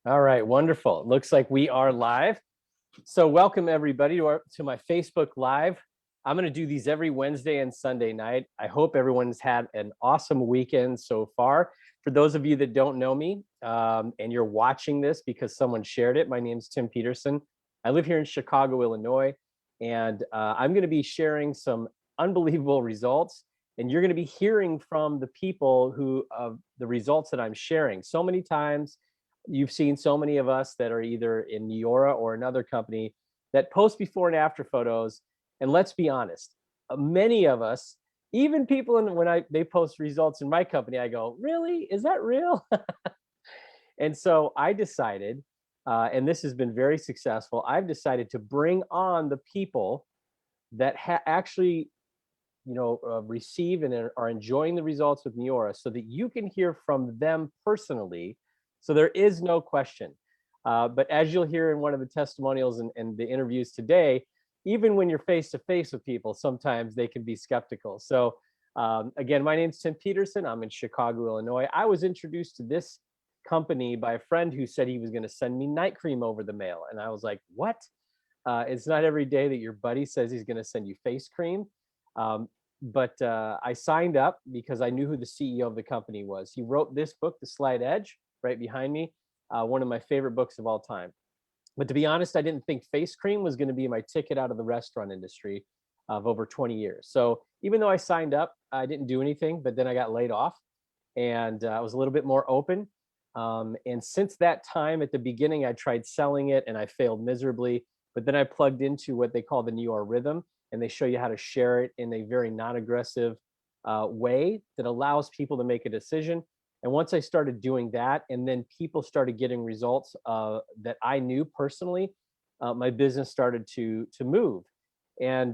All right, wonderful. It looks like we are live. So welcome everybody to my Facebook Live. I'm going to do these every Wednesday and Sunday night. I hope everyone's had an awesome weekend so far. For those of you that don't know me and you're watching this because someone shared it, my name's Tim Peterson. I live here in Chicago, Illinois, and I'm going to be sharing some unbelievable results. And you're going to be hearing from the people who the results that I'm sharing. So many times, you've seen so many of us that are either in Neora or another company that post before and after photos. And let's be honest, many of us, even people when they post results in my company, I go, really? Is that real? And so I decided, and this has been very successful, I've decided to bring on the people that actually receive and are enjoying the results with Neora so that you can hear from them personally. So there is no question. But as you'll hear in one of the testimonials and the interviews today, even when you're face to face with people, sometimes they can be skeptical. So again, my name's Tim Peterson. I'm in Chicago, Illinois. I was introduced to this company by a friend who said he was going to send me night cream over the mail. And I was like, what? It's not every day that your buddy says he's going to send you face cream. But I signed up because I knew who the CEO of the company was. He wrote this book, The Slight Edge, right behind me, one of my favorite books of all time. But to be honest, I didn't think face cream was going to be my ticket out of the restaurant industry of over 20 years. So even though I signed up, I didn't do anything, but then I got laid off and I was a little bit more open. And since that time, at the beginning, I tried selling it and I failed miserably. But then I plugged into what they call the Neora rhythm, and they show you how to share it in a very non-aggressive way that allows people to make a decision. And once I started doing that, and then people started getting results that I knew personally, my business started to move. And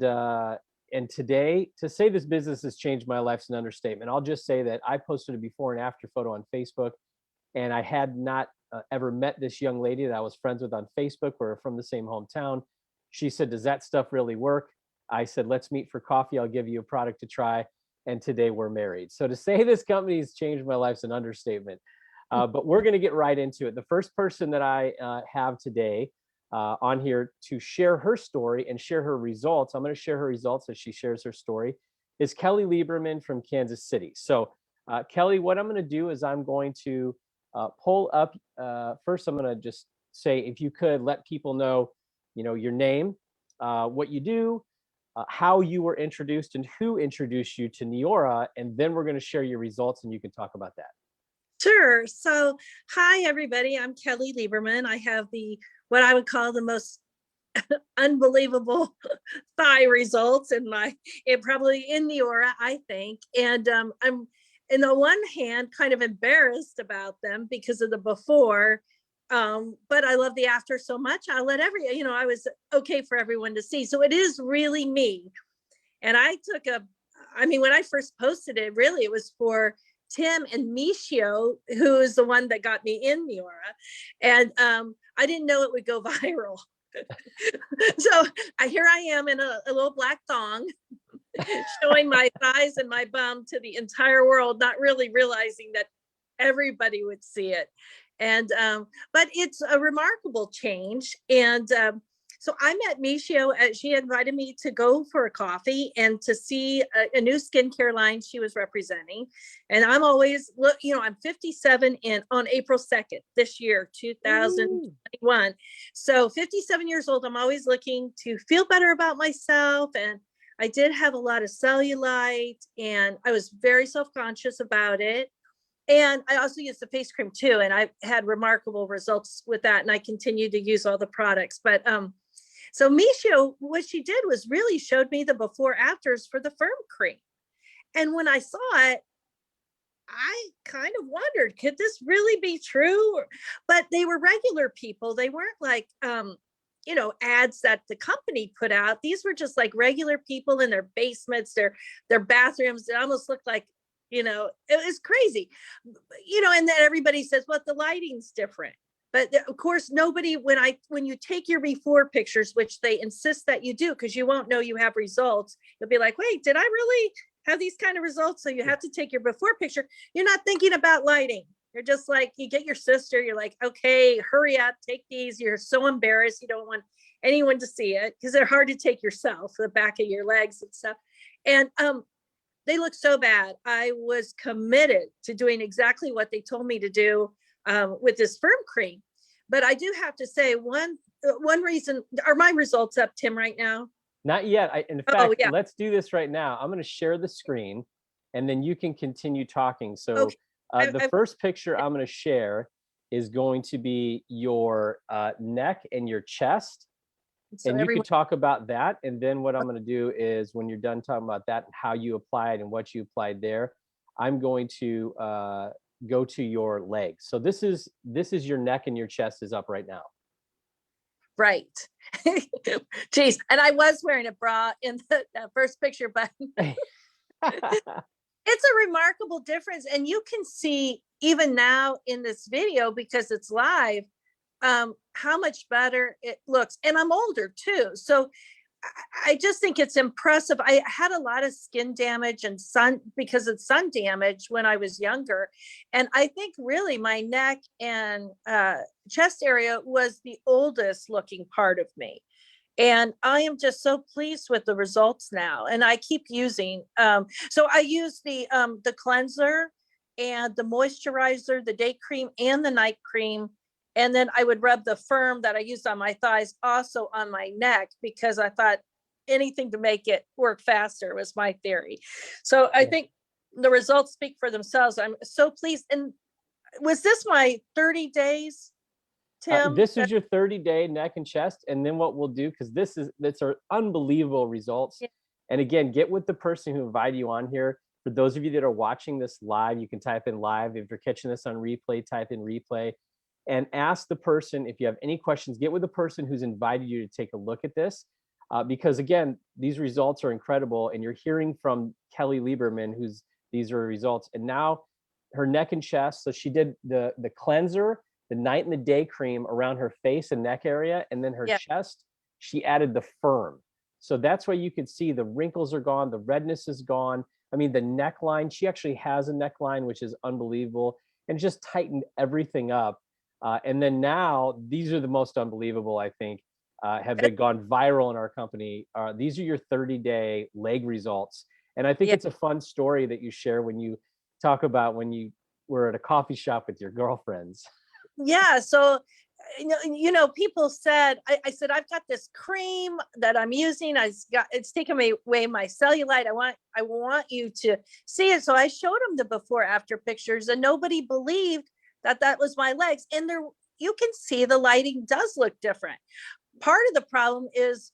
today, to say this business has changed my life is an understatement. I'll just say that I posted a before and after photo on Facebook, and I had not ever met this young lady that I was friends with on Facebook. We're from the same hometown. She said, "Does that stuff really work?" I said, "Let's meet for coffee. I'll give you a product to try." And today we're married. So to say this company has changed my life is an understatement. But we're going to get right into it. The first person that I have today on here to share her story and share her results, I'm going to share her results as she shares her story, is Kelly Leiberman from Kansas City. So Kelly, what I'm going to do is I'm going to pull up, first I'm going to just say, if you could let people know, your name, what you do, how you were introduced and who introduced you to Neora, and then we're going to share your results and you can talk about that. Sure. So, hi everybody. I'm Kelly Leiberman. I have what I would call the most unbelievable thigh results probably in Neora, I think. And I'm, in the one hand, kind of embarrassed about them because of the before. But I love the after so much. I'll let I was okay for everyone to see. So it is really me. And when I first posted it, really, it was for Tim and Michio, who is the one that got me in Neora. And I didn't know it would go viral. So here I am in a little black thong, showing my thighs and my bum to the entire world, not really realizing that everybody would see it. And but it's a remarkable change. And so I met Michio. She invited me to go for a coffee and to see a new skincare line she was representing. And I'm always I'm 57 on April 2nd this year, 2021. So 57 years old. I'm always looking to feel better about myself. And I did have a lot of cellulite, and I was very self-conscious about it. And I also used the face cream too, and I've had remarkable results with that. And I continue to use all the products. But so Michio, what she did was really showed me the before afters for the firm cream. And when I saw it, I kind of wondered, could this really be true? But they were regular people. They weren't like ads that the company put out. These were just like regular people in their basements, their bathrooms. It almost looked like, it was crazy, and then everybody says, well, the lighting's different. But of course, nobody, when you take your before pictures, which they insist that you do, because you won't know you have results, you'll be like, wait, did I really have these kind of results? So you have to take your before picture. You're not thinking about lighting. You're just like, you get your sister, you're like, okay, hurry up, take these. You're so embarrassed. You don't want anyone to see it because they're hard to take yourself, the back of your legs and stuff. And they look so bad. I was committed to doing exactly what they told me to do with this firm cream. But I do have to say, one reason, are my results up, Tim, right now? Not yet. In Oh, fact, yeah. let's do this right now. I'm going to share the screen and then you can continue talking. So Okay. the first picture I'm going to share is going to be your neck and your chest. So And you everyone, could talk about that. And then what I'm going to do is when you're done talking about that, how you applied and what you applied there, I'm going to go to your legs. So this is your neck and your chest is up right now. right. Geez. And I was wearing a bra in the first picture, but it's a remarkable difference. And you can see even now in this video, because it's live, how much better it looks. And I'm older too. So I just think it's impressive. I had a lot of skin damage and sun because of sun damage when I was younger. And I think really my neck and chest area was the oldest looking part of me. And I am just so pleased with the results now. And I keep using, so I use the cleanser and the moisturizer, the day cream and the night cream. And then I would rub the firm that I used on my thighs also on my neck because I thought anything to make it work faster was my theory. So I think the results speak for themselves. I'm so pleased. And was this my 30 days, Tim? This is your 30-day neck and chest. And then what we'll do, because that's our unbelievable results. Yeah. And again, get with the person who invited you on here. For those of you that are watching this live, you can type in live. If you're catching this on replay, type in replay. And ask the person, if you have any questions, get with the person who's invited you to take a look at this. Because again, these results are incredible. And you're hearing from Kelly Leiberman, these are results. And now her neck and chest, so she did the cleanser, the night and the day cream around her face and neck area. And then her chest, she added the firm. So that's why you can see the wrinkles are gone, the redness is gone. I mean, the neckline, she actually has a neckline, which is unbelievable. And just tightened everything up. And then now these are the most unbelievable, I think, have been gone viral in our company. These are your 30-day leg results. And I think it's a fun story that you share when you talk about when you were at a coffee shop with your girlfriends. Yeah. So, people said, I said, I've got this cream that I'm using. It's taken away my cellulite. I want you to see it. So I showed them the before after pictures and nobody believed that was my legs. And there, you can see the lighting does look different. Part of the problem is,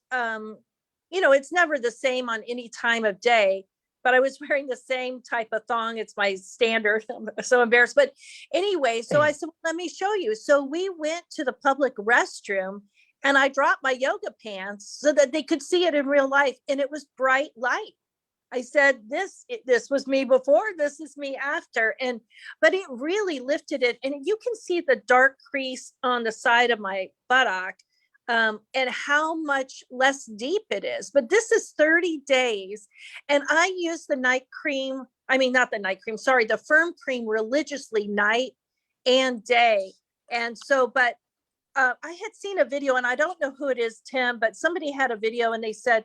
it's never the same on any time of day, but I was wearing the same type of thong. It's my standard. I'm so embarrassed. But anyway, so I said, let me show you. So we went to the public restroom and I dropped my yoga pants so that they could see it in real life. And it was bright light. I said, this was me before, this is me after. But it really lifted it. And you can see the dark crease on the side of my buttock and how much less deep it is. But this is 30 days. And I use the night cream. I mean, not the night cream, sorry, the firm cream religiously night and day. And so, but I had seen a video and I don't know who it is, Tim, but somebody had a video and they said,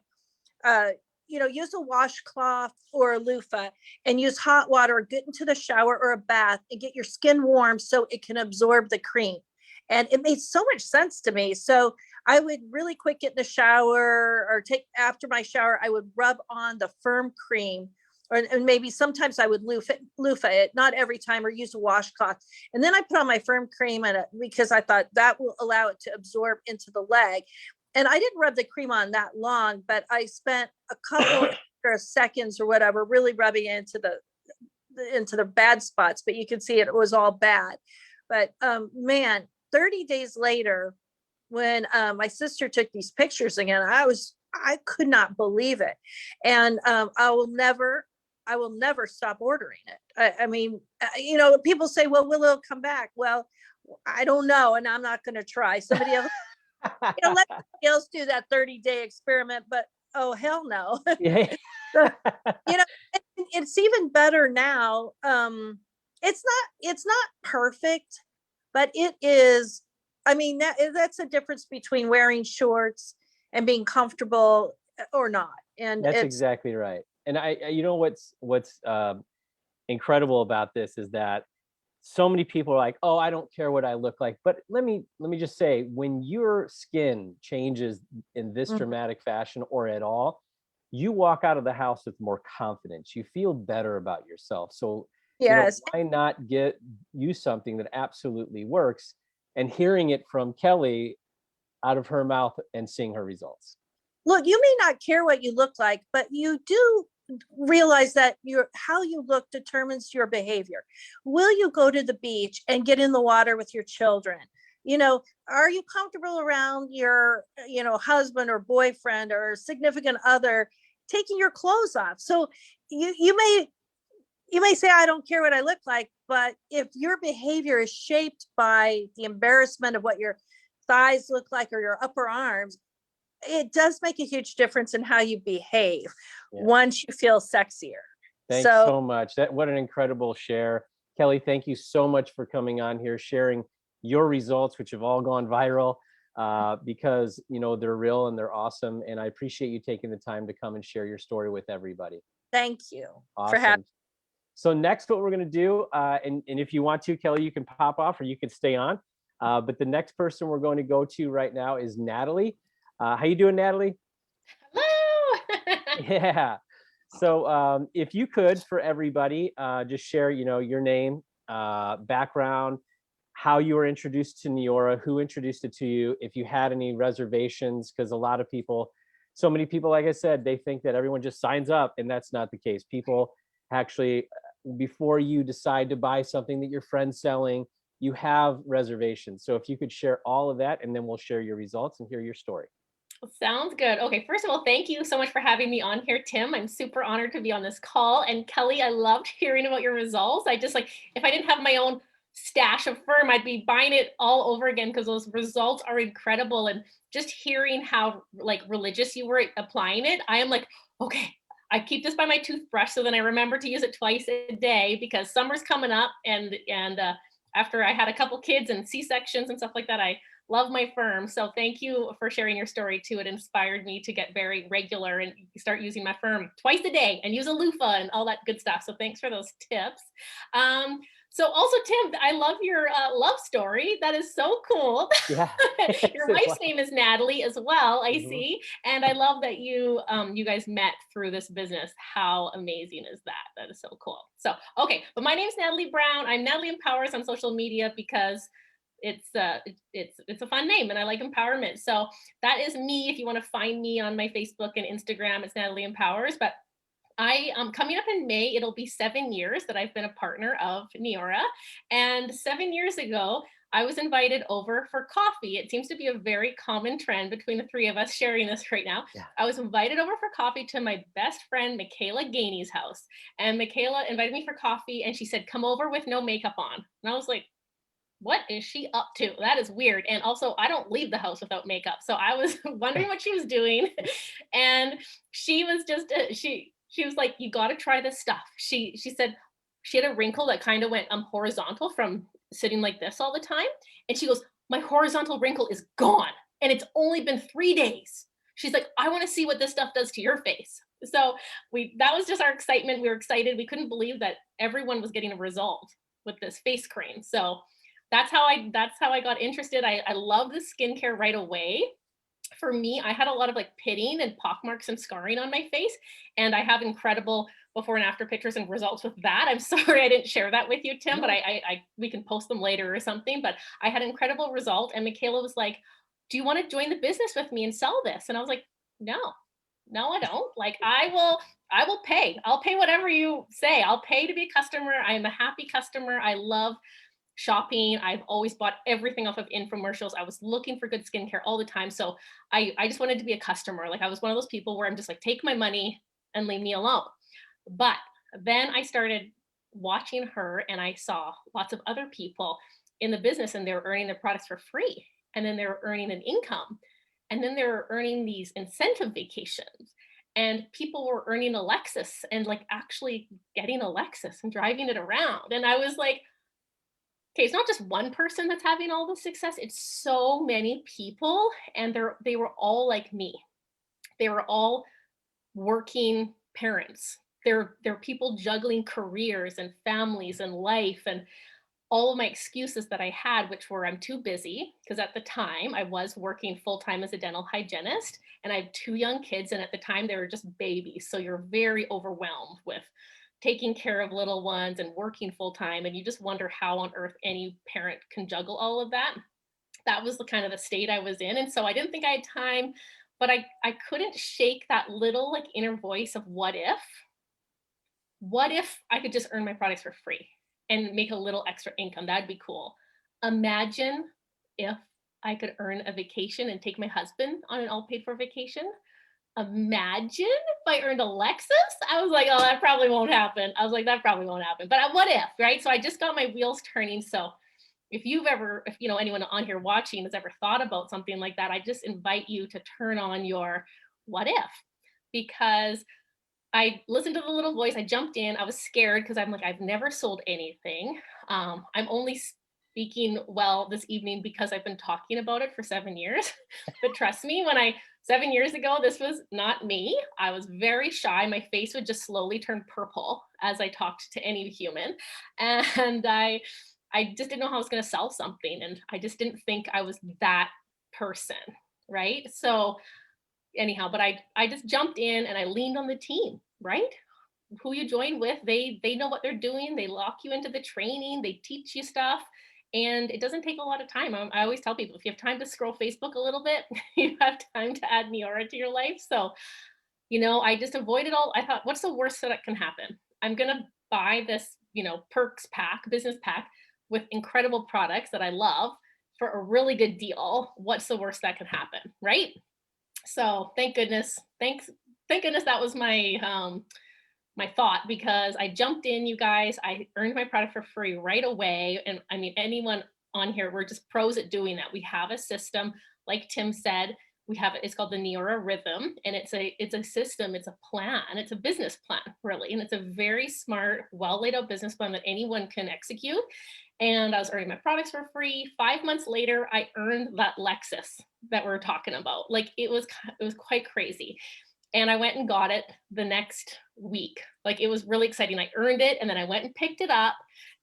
use a washcloth or a loofah and use hot water, get into the shower or a bath and get your skin warm so it can absorb the cream. And it made so much sense to me. So I would really quick get in the shower or after my shower, I would rub on the firm cream and maybe sometimes I would loofah it, not every time, or use a washcloth. And then I put on my firm cream because I thought that will allow it to absorb into the leg. And I didn't rub the cream on that long, but I spent a couple of seconds or whatever, really rubbing into the bad spots, but you can see it was all bad. But man, 30 days later, when my sister took these pictures again, I could not believe it. And I will never stop ordering it. I mean, people say, well, will it come back? Well, I don't know. And I'm not going to try. Somebody else, let somebody else do that 30-day experiment, but oh, hell no. Yeah. It's even better now. it's not perfect, but it is. I mean, that's a difference between wearing shorts and being comfortable or not. And That's it's exactly right. And you know what's incredible about this is that so many people are like, "Oh, I don't care what I look like." But let me just say, when your skin changes in this Mhm. dramatic fashion or at all, you walk out of the house with more confidence. You feel better about yourself. So, Yes. why not get you something that absolutely works? And hearing it from Kelly out of her mouth and seeing her results. Look, you may not care what you look like, but you do realize that your how you look determines your behavior. Will you go to the beach and get in the water with your children? Are you comfortable around your, husband or boyfriend or significant other taking your clothes off? So you may say, I don't care what I look like, but if your behavior is shaped by the embarrassment of what your thighs look like or your upper arms, it does make a huge difference in how you behave Yeah. once you feel sexier. Thanks So so much. What an incredible share. Kelly, thank you so much for coming on here, sharing your results, which have all gone viral, because they're real and they're awesome. And I appreciate you taking the time to come and share your story with everybody. thank you for having. Awesome. So next, what we're going to do, and if you want to, Kelly, you can pop off or you can stay on. But the next person we're going to go to right now is Natalie. How you doing, Natalie? Hello. Yeah. So if you could, for everybody, just share, your name, background, how you were introduced to Neora, who introduced it to you, if you had any reservations, because a lot of people, so many people, like I said, they think that everyone just signs up, and that's not the case. People actually, before you decide to buy something that your friend's selling, you have reservations. So if you could share all of that, and then we'll share your results and hear your story. Sounds good. Okay, first of all, thank you so much for having me on here, Tim. I'm super honored to be on this call. And Kelly, I loved hearing about your results. I just if I didn't have my own stash of firm, I'd be buying it all over again because those results are incredible. And just hearing how religious you were applying it, I am like, okay, I keep this by my toothbrush so then I remember to use it twice a day because summer's coming up and after I had a couple kids and C-sections and stuff like that, I love my firm. So thank you for sharing your story too. It inspired me to get very regular and start using my firm twice a day and use a loofah and all that good stuff. So thanks for those tips. So also, Tim, I love your love story. That is so cool. Yeah. Your wife's name is Natalie as well, I Mhm. see. And I love that you guys met through this business. How amazing is that? That is so cool. So, okay, but my name's Natalie Brown. I'm Natalie Empowers on social media because it's a fun name and I like empowerment. So that is me. If you want to find me on my Facebook and Instagram, it's Natalie Empowers. But I coming up in May, it'll be 7 years that I've been a partner of Neora. And 7 years ago, I was invited over for coffee. It seems to be a very common trend between the three of us sharing this right now. Yeah. I was invited over for coffee to my best friend, Michaela Gainey's house. And Michaela invited me for coffee and she said, come over with no makeup on. And I was like, what is she up to? That is weird. And also, I don't leave the house without makeup. So I was wondering what she was doing. And she was just, she was like, you got to try this stuff. She said she had a wrinkle that kind of went horizontal from sitting like this all the time. And she goes, my horizontal wrinkle is gone. And it's only been 3 days. She's like, I want to see what this stuff does to your face. So that was just our excitement. We were excited. We couldn't believe that everyone was getting a result with this face cream. So that's how I got interested. I love the skincare right away. For me, I had a lot of pitting and pockmarks and scarring on my face, and I have incredible before and after pictures and results with that. I'm sorry I didn't share that with you, Tim, but I we can post them later or something. But I had an incredible result, and Michaela was like, "Do you want to join the business with me and sell this?" And I was like, "No, no, I don't. I will pay. I'll pay whatever you say. I'll pay to be a customer. I am a happy customer. I love shopping. I've always bought everything off of infomercials. I was looking for good skincare all the time. So I just wanted to be a customer. I was one of those people where I'm just like, take my money and leave me alone. But then I started watching her and I saw lots of other people in the business and they were earning their products for free. And then they were earning an income. And then they were earning these incentive vacations. and people were earning a Lexus and like actually getting a Lexus and driving it around. And I was like, okay, it's not just one person that's having all this success, it's so many people, and they were all like me. They were all working parents. They're people juggling careers and families and life, and all of my excuses that I had, which were I'm too busy, because at the time I was working full-time as a dental hygienist, and I have 2 young kids, and at the time they were just babies. So you're very overwhelmed with taking care of little ones and working full-time, and you just wonder how on earth any parent can juggle all of that. That was the kind of the state I was in. And so I didn't think I had time, but I couldn't shake that little like inner voice of what if? What if I could just earn my products for free and make a little extra income? That'd be cool. Imagine if I could earn a vacation and take my husband on an all paid for vacation. Imagine if I earned a Lexus. I was like, oh, that probably won't happen. I was like, that probably won't happen. But what if, right? So I just got my wheels turning. So if you know, anyone on here watching has ever thought about something like that, I just invite you to turn on your what if, because I listened to the little voice. I jumped in. I was scared because I'm like, I've never sold anything. I'm only speaking well this evening because I've been talking about it for 7 years. But trust me, 7 years ago, this was not me. I was very shy. My face would just slowly turn purple as I talked to any human. And I just didn't know how I was going to sell something. And I just didn't think I was that person. Right. So anyhow, but I just jumped in and I leaned on the team, right? Who you join with, they know what they're doing. They lock you into the training, they teach you stuff, and it doesn't take a lot of time. I always tell people, if you have time to scroll Facebook a little bit, you have time to add Neora to your life. So, you know, I just avoided all. I thought, what's the worst that can happen? I'm gonna buy this, you know, perks pack, business pack with incredible products that I love for a really good deal. What's the worst that can happen, right? So thank goodness, thank goodness that was my thought, because I jumped in, you guys. I earned my product for free right away. And I mean, anyone on here, we're just pros at doing that. We have a system, like Tim said, we have it's called the Neora Rhythm, and it's a system, it's a plan, it's a business plan, really. And it's a very smart, well laid out business plan that anyone can execute. And I was earning my products for free. 5 months later, I earned that Lexus that we're talking about. Like it was quite crazy. And I went and got it the next week. Like it was really exciting. I earned it, and then I went and picked it up,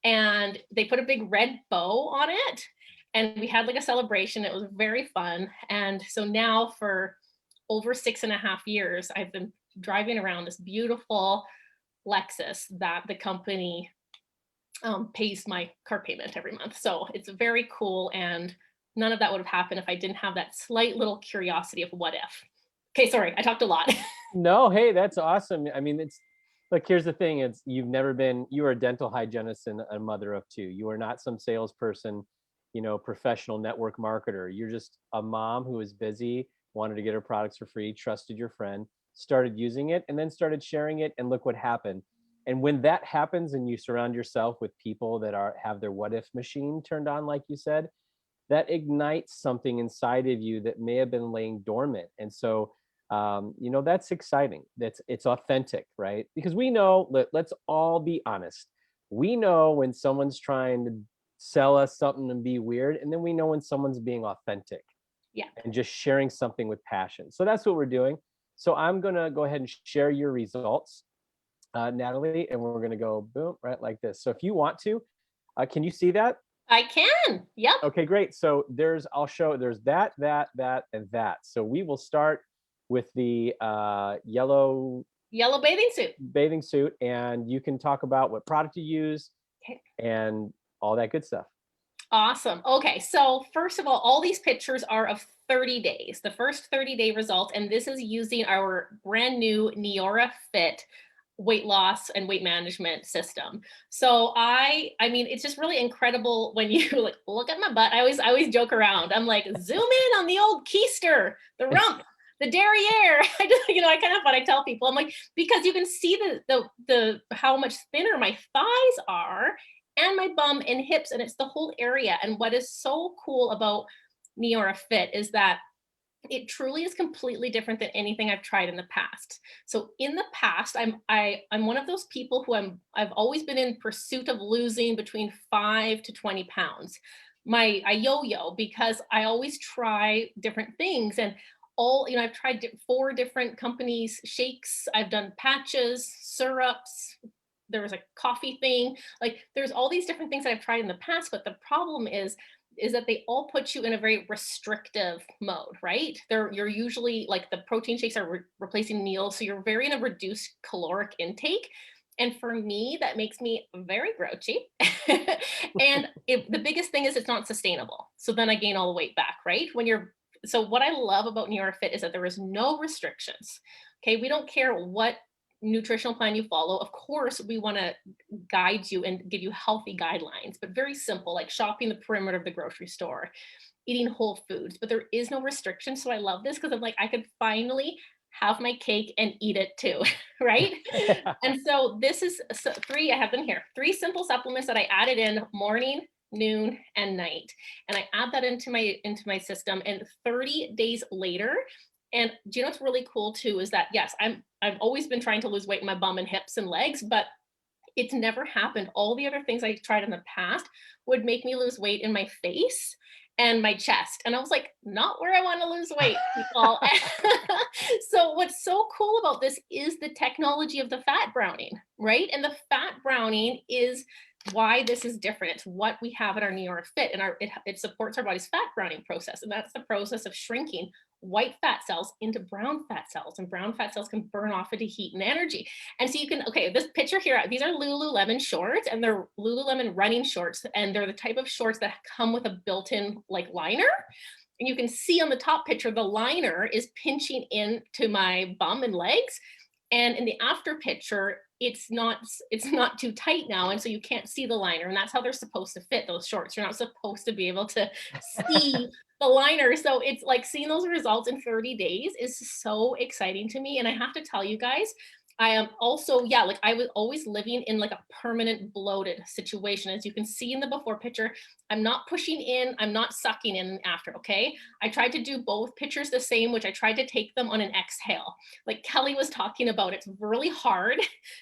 and they put a big red bow on it, and we had like a celebration. It was very fun. And so now for over 6.5 years, I've been driving around this beautiful Lexus that the company pays my car payment every month. So it's very cool. And none of that would have happened if I didn't have that slight little curiosity of what if. Okay, sorry, I talked a lot. No, hey, that's awesome. I mean, it's look, here's the thing. You are a dental hygienist and a mother of 2. You are not some salesperson, you know, professional network marketer. You're just a mom who is busy, wanted to get her products for free, trusted your friend, started using it, and then started sharing it, and look what happened. And when that happens and you surround yourself with people that have their what if machine turned on, like you said, that ignites something inside of you that may have been laying dormant. And so, you know, that's exciting. It's authentic, right? Because we know, let's all be honest. We know when someone's trying to sell us something and be weird, and then we know when someone's being authentic. Yeah. And just sharing something with passion. So that's what we're doing. So I'm gonna go ahead and share your results, Natalie, and we're gonna go boom, right like this. So if you want to, can you see that? I can. Yep. Okay, great. So there's that, and that. So we will start with the yellow bathing suit. and you can talk about what product you use and all that good stuff. Awesome. Okay, so first of all these pictures are of 30 days, the first 30-day results, and this is using our brand new Neora Fit weight loss and weight management system. So I mean, it's just really incredible when you like look at my butt. I always joke around. I'm like, zoom in on the old keister, the rump, the derriere. I kind of fun. I tell people, I'm like, because you can see the how much thinner my thighs are and my bum and hips, and it's the whole area. And what is so cool about Neora Fit is that it truly is completely different than anything I've tried in the past. So in the past, I'm one of those people who I've always been in pursuit of losing between 5 to 20 pounds. I yo-yo because I always try different things, and I've tried 4 different companies, shakes, I've done patches, syrups. There was a coffee thing. Like there's all these different things that I've tried in the past, but the problem is that they all put you in a very restrictive mode, right? You're usually like the protein shakes are replacing meals. So you're very in a reduced caloric intake. And for me, that makes me very grouchy. And the biggest thing is it's not sustainable. So then I gain all the weight back, right? So what I love about Neora Fit is that there is no restrictions. Okay. We don't care what nutritional plan you follow. Of course, we want to guide you and give you healthy guidelines, but very simple, like shopping the perimeter of the grocery store, eating whole foods, but there is no restriction. So I love this because I'm like, I could finally have my cake and eat it too, right? And so this is 3, I have them here, 3 simple supplements that I added in morning, noon, and night. And I add that into my system, and 30 days later, and do you know what's really cool too is that yes, I've always been trying to lose weight in my bum and hips and legs, but it's never happened. All the other things I tried in the past would make me lose weight in my face and my chest. And I was like, not where I want to lose weight, people. So what's so cool about this is the technology of the fat browning, right? And the fat browning is why this is different. It's what we have at our Neora Fit, and it supports our body's fat browning process. And that's the process of shrinking white fat cells into brown fat cells, and brown fat cells can burn off into heat and energy. And so you can, okay, this picture here, these are Lululemon shorts, and they're Lululemon running shorts, and they're the type of shorts that come with a built-in like liner. And you can see on the top picture, the liner is pinching into my bum and legs. And in the after picture, it's not too tight now. And so you can't see the liner. And that's how they're supposed to fit, those shorts. You're not supposed to be able to see the liner. So it's like seeing those results in 30 days is so exciting to me. And I have to tell you guys, I am also, yeah, like I was always living in like a permanent bloated situation. As you can see in the before picture, I'm not pushing in, I'm not sucking in after, okay? I tried to do both pictures the same, which I tried to take them on an exhale. Like Kelly was talking about, it's really hard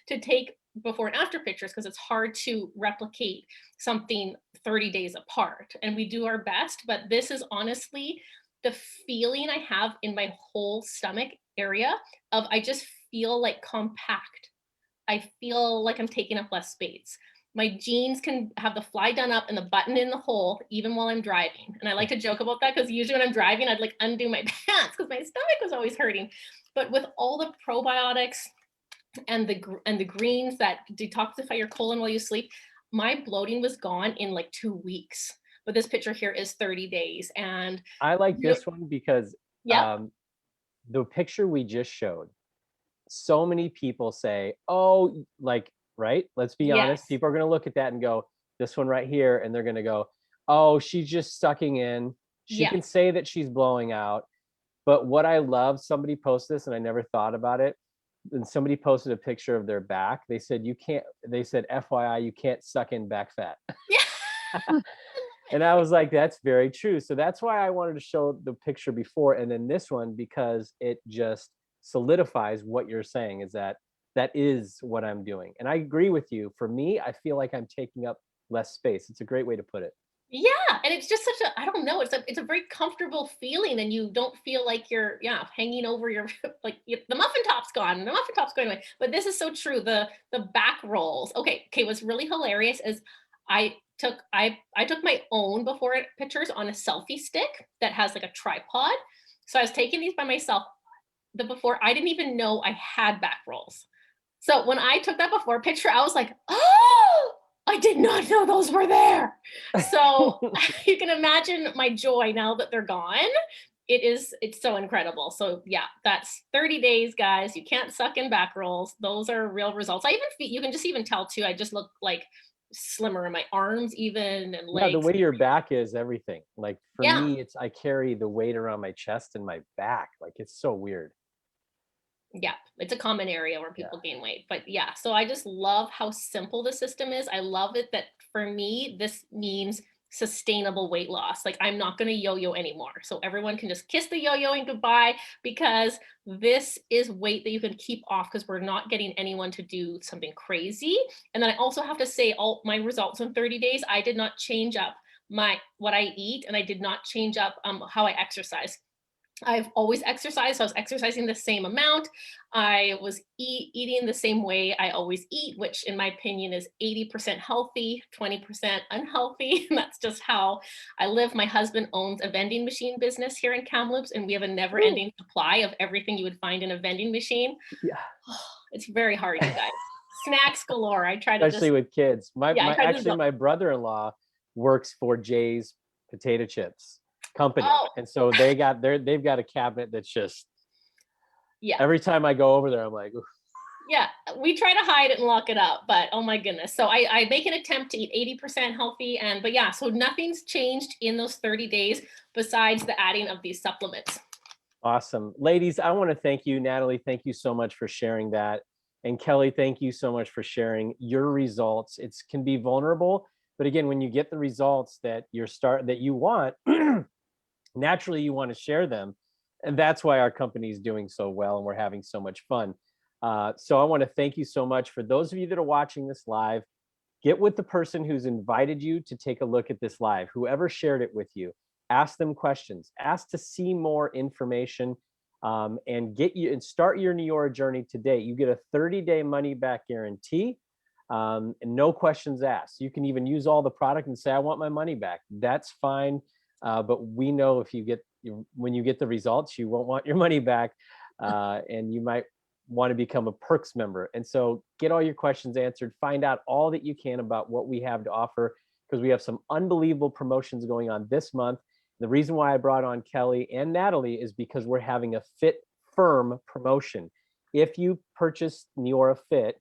to take before and after pictures because it's hard to replicate something 30 days apart. And we do our best, but this is honestly the feeling I have in my whole stomach area of I just feel like compact. I feel like I'm taking up less space. My jeans can have the fly done up and the button in the hole even while I'm driving. And I like to joke about that because usually when I'm driving, I'd like undo my pants because my stomach was always hurting. But with all the probiotics and the greens that detoxify your colon while you sleep, my bloating was gone in like 2 weeks. But this picture here is 30 days. And I like this one because yeah, the picture we just showed, so many people say, oh, like, right? Let's be honest. yes, People are going to look at that and go, this one right here. And they're going to go, oh, she's just sucking in. She yeah, can say that she's blowing out. But what I love, somebody posted this and I never thought about it. And somebody posted a picture of their back. They said, FYI, you can't suck in back fat. yeah. And I was like, that's very true. So that's why I wanted to show the picture before and then this one, because it just solidifies what you're saying, is that is what I'm doing. And I agree with you. For me, I feel like I'm taking up less space. It's a great way to put it. Yeah, and it's just such a, I don't know, it's a very comfortable feeling, and you don't feel like you're, yeah, hanging over your like the muffin top's gone, the muffin top's going away. But this is so true. The back rolls. Okay, what's really hilarious is I took my own before pictures on a selfie stick that has like a tripod. So I was taking these by myself. The before, I didn't even know I had back rolls. So when I took that before picture, I was like, oh, I did not know those were there. So you can imagine my joy now that they're gone. It's so incredible. So yeah, that's 30 days, guys. You can't suck in back rolls. Those are real results. You can just even tell too, I just look like slimmer in my arms even and Yeah, the legs. way your back is everything. Like for Yeah. me, I carry the weight around my chest and my back. Like it's so weird. Yeah, it's a common area where Yeah. people gain weight. But yeah, so I just love how simple the system is. I love it that for me, this means sustainable weight loss. Like, I'm not going to yo-yo anymore. So everyone can just kiss the yo-yoing goodbye, because this is weight that you can keep off, because we're not getting anyone to do something crazy. And then I also have to say, all my results in 30 days, I did not change up what I eat, and I did not change up how I exercise. I've always exercised. So I was exercising the same amount. I was eating the same way I always eat, which in my opinion is 80% healthy, 20% unhealthy. And that's just how I live. My husband owns a vending machine business here in Kamloops, and we have a never ending supply of everything you would find in a vending machine. Yeah. It's very hard, you guys. Snacks galore. I try to Especially with kids. Yeah, My brother-in-law works for Jay's Potato Chips company. Oh. And so they've got a cabinet that's just, Yeah. every time I go over there, I'm like, oof. Yeah, we try to hide it and lock it up, but oh my goodness. So I make an attempt to eat 80% healthy, but yeah, so nothing's changed in those 30 days besides the adding of these supplements. Awesome. Ladies, I want to thank you. Natalie, thank you so much for sharing that. And Kelly, thank you so much for sharing your results. It can be vulnerable, but again, when you get the results that you want, naturally you want to share them. And that's why our company is doing so well and we're having so much fun. So I want to thank you so much. For those of you that are watching this live, get with the person who's invited you to take a look at this live, whoever shared it with you. Ask them questions, ask to see more information, and start your Neora journey today. You get a 30-day money back guarantee, and no questions asked. You can even use all the product and say, I want my money back. That's fine. But we know when you get the results, you won't want your money back, and you might want to become a perks member. And so get all your questions answered, find out all that you can about what we have to offer, because we have some unbelievable promotions going on this month. The reason why I brought on Kelly and Natalie is because we're having a Fit Firm promotion. If you purchase Neora Fit,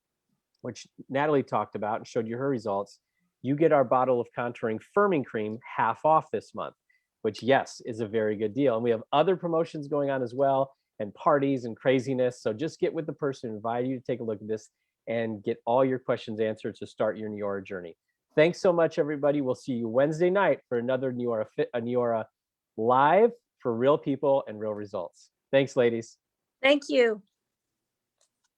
which Natalie talked about and showed you her results, you get our bottle of contouring firming cream half off this month, which, yes, is a very good deal. And we have other promotions going on as well, and parties and craziness. So just get with the person who invited you to take a look at this and get all your questions answered to start your Neora journey. Thanks so much, everybody. We'll see you Wednesday night for another Neora live for real people and real results. Thanks, ladies. Thank you.